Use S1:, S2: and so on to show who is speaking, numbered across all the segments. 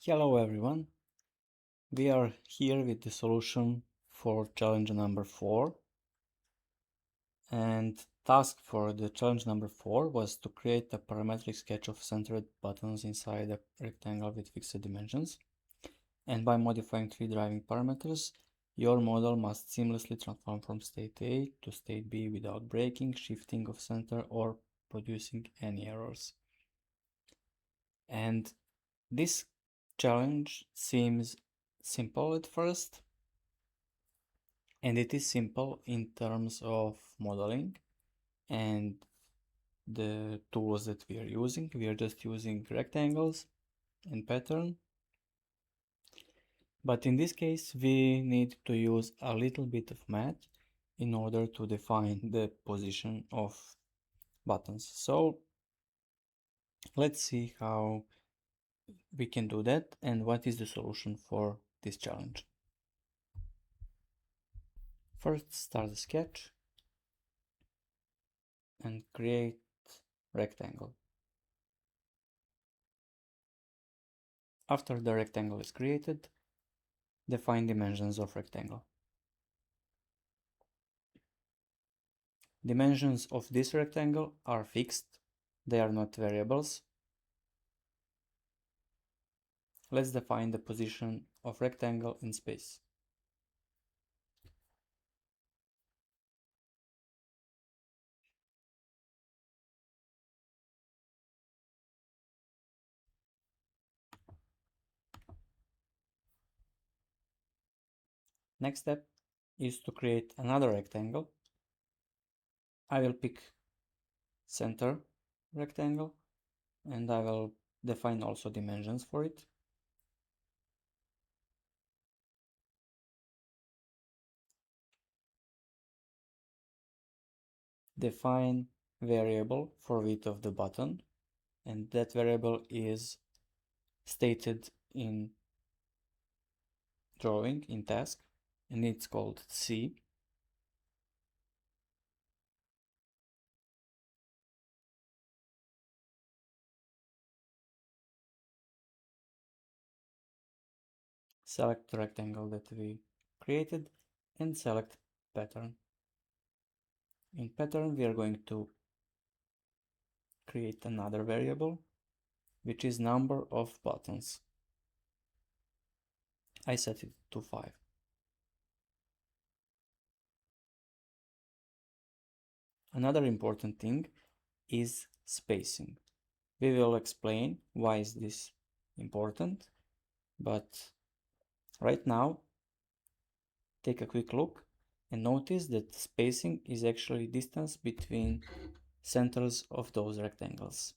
S1: Hello everyone, we are here with the solution for challenge number 4, and task for the challenge number 4 was to create a parametric sketch of centered buttons inside a rectangle with fixed dimensions, and by modifying 3 driving parameters your model must seamlessly transform from state A to state B without breaking, shifting of center or producing any errors. And this challenge seems simple at first, and it is simple in terms of modeling and the tools that we are using. We are just using rectangles and pattern, but in this case we need to use a little bit of math in order to define the position of buttons. So let's see how we can do that and what is the solution for this challenge. First, start the sketch and create rectangle. After the rectangle is created, define dimensions of rectangle. Dimensions of this rectangle are fixed, they are not variables. Let's define the position of rectangle in space. Next step is to create another rectangle. I will pick center rectangle and I will define also dimensions for it. Define variable for width of the button, and that variable is stated in drawing in task, and it's called C. Select the rectangle that we created and select pattern. In pattern we are going to create another variable which is number of buttons. I set it to 5. Another important thing is spacing. We will explain why is this important, but right now take a quick look and notice that spacing is actually distance between centers of those rectangles,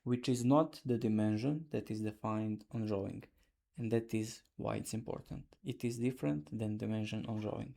S1: which is not the dimension that is defined on drawing, and that is why it's important. It is different than dimension on drawing.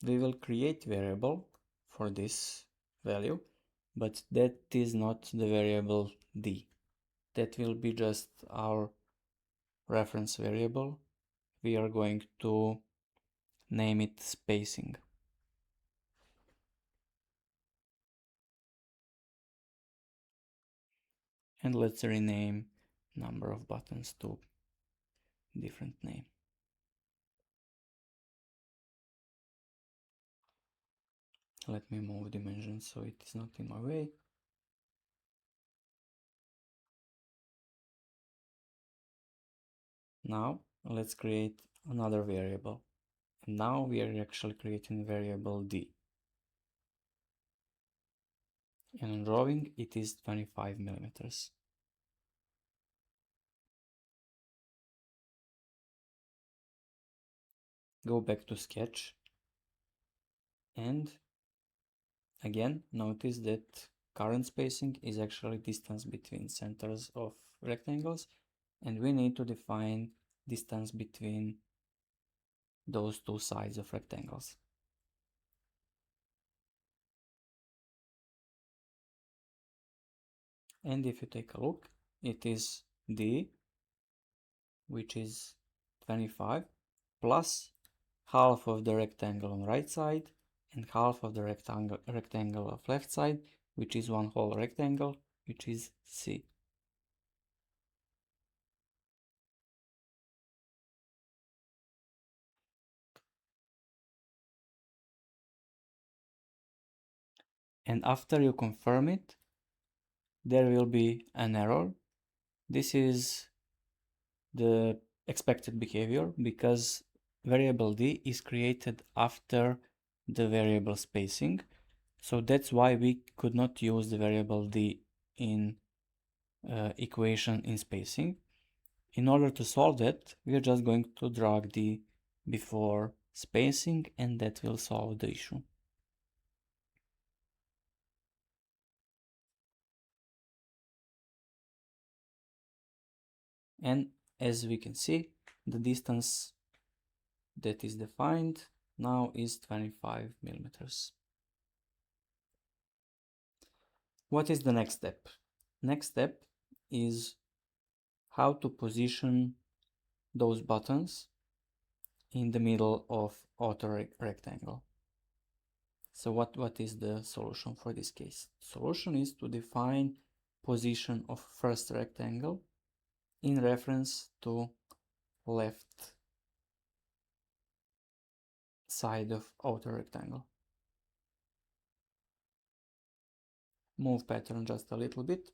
S1: We will create variable for this value, but that is not the variable d. That will be just our reference variable. We are going to name it spacing. And let's rename number of buttons to different name. Let me move dimensions so it is not in my way. Now let's create another variable. And now we are actually creating variable d. And in drawing it is 25 millimeters. Go back to sketch and again notice that current spacing is actually distance between centers of rectangles, and we need to define distance between those two sides of rectangles. And if you take a look, it is D, which is 25, plus half of the rectangle on right side and half of the rectangle of left side, which is one whole rectangle, which is C. And after you confirm it, there will be an error. This is the expected behavior because variable D is created after the variable spacing. So that's why we could not use the variable D in equation in spacing. In order to solve that, we are just going to drag D before spacing, and that will solve the issue. And as we can see, the distance that is defined now is 25 millimeters. What is the next step? Next step is how to position those buttons in the middle of outer rectangle. So what is the solution for this case? Solution is to define position of first rectangle in reference to left side of outer rectangle. Move pattern just a little bit.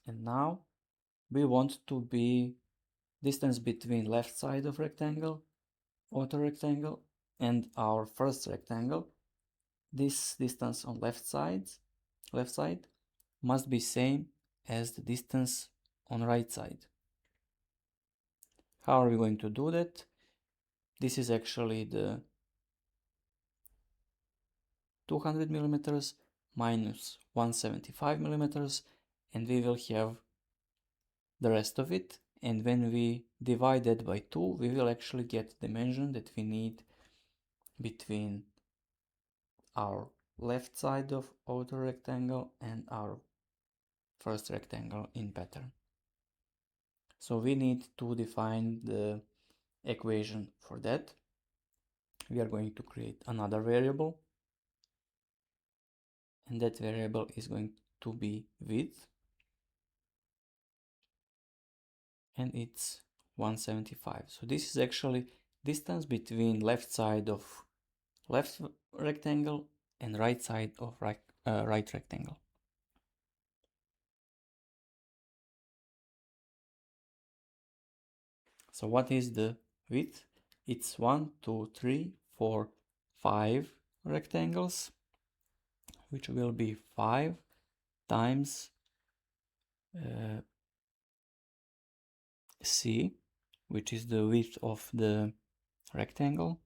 S1: And now we want to be distance between left side of rectangle, outer rectangle, and our first rectangle. This distance on left side must be same as the distance on right side. How are we going to do that? This is actually the 200 millimeters minus 175 millimeters, and we will have the rest of it. And when we divide that by 2, we will actually get the dimension that we need between our left side of outer rectangle and our first rectangle in pattern. So we need to define the equation for that. We are going to create another variable, and that variable is going to be width, and it's 175. So this is actually distance between left side of left rectangle and right side of right rectangle. So what is the width? It's 1, 2, 3, 4, 5 rectangles, which will be 5 times C, which is the width of the rectangle,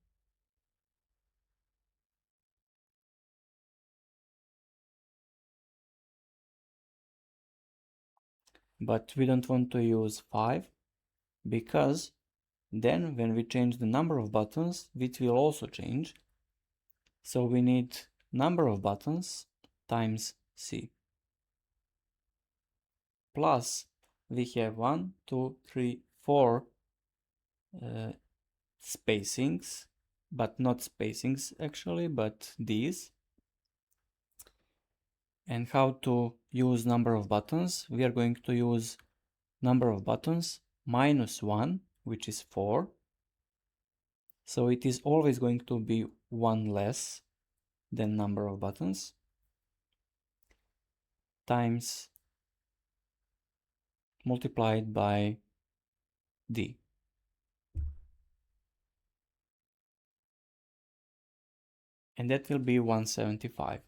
S1: but we don't want to use 5 because then when we change the number of buttons, it will also change. So we need number of buttons times C. Plus we have 1, 2, 3, 4 spacings, but not spacings actually, but these. And how to use number of buttons? We are going to use number of buttons minus 1, which is 4. So it is always going to be 1 less than number of buttons times multiplied by D. And that will be 175.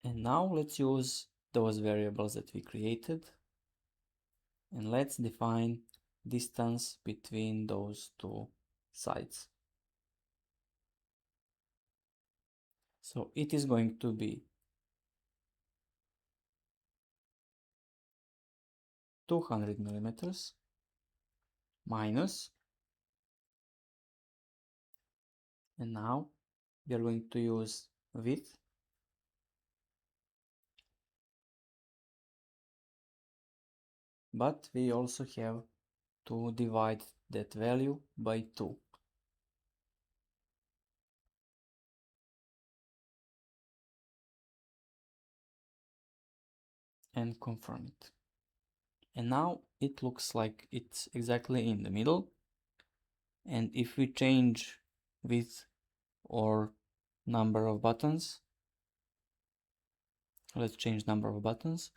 S1: And now let's use those variables that we created, and let's define distance between those two sides. So it is going to be 200 millimeters minus, and now we are going to use width, but we also have to divide that value by 2. And confirm it. And now it looks like it's exactly in the middle. And if we change width or number of buttons, let's change number of buttons.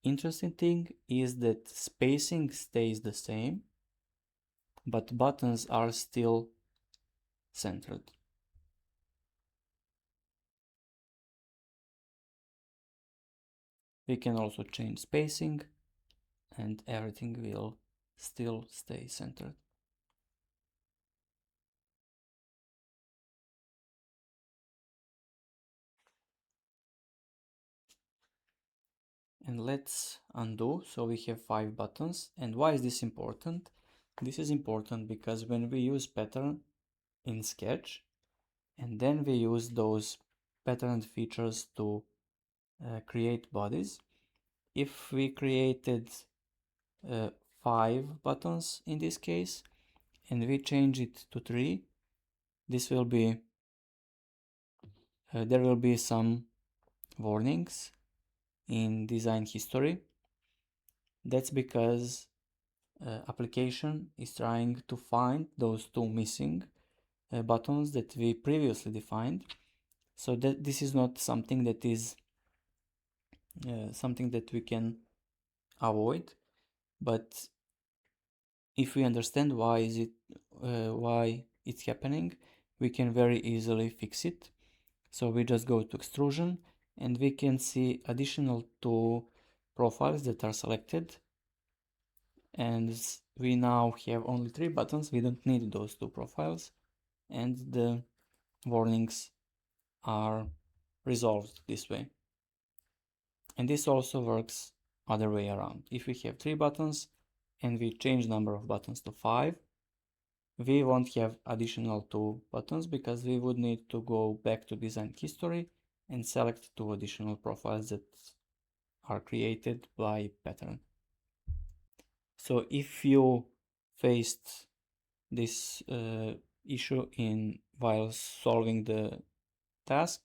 S1: Interesting thing is that spacing stays the same, but buttons are still centered. We can also change spacing and everything will still stay centered. And let's undo. So we have 5 buttons. And why is this important? This is important because when we use pattern in Sketch and then we use those patterned features to create bodies, if we created 5 buttons in this case and we change it to 3, this will be there will be some warnings in design history. That's because application is trying to find those 2 missing buttons that we previously defined. So that this is not something that is something that we can avoid, but if we understand why it's happening, we can very easily fix it. So we just go to extrusion and we can see additional 2 profiles that are selected, and we now have only 3 buttons. We don't need those 2 profiles, and the warnings are resolved this way. And this also works other way around. If we have 3 buttons and we change number of buttons to 5, we won't have additional 2 buttons because we would need to go back to design history and select 2 additional profiles that are created by pattern. So if you faced this issue while solving the task,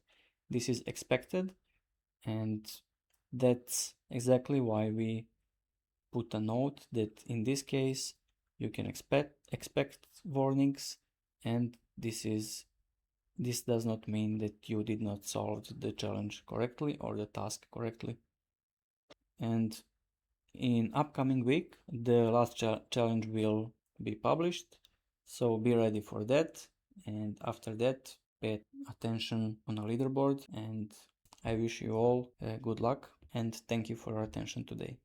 S1: this is expected, and that's exactly why we put a note that in this case you can expect warnings, and this does not mean that you did not solve the challenge correctly or the task correctly. And in upcoming week the last challenge will be published, so be ready for that, and after that pay attention on a leaderboard, and I wish you all good luck and thank you for your attention today.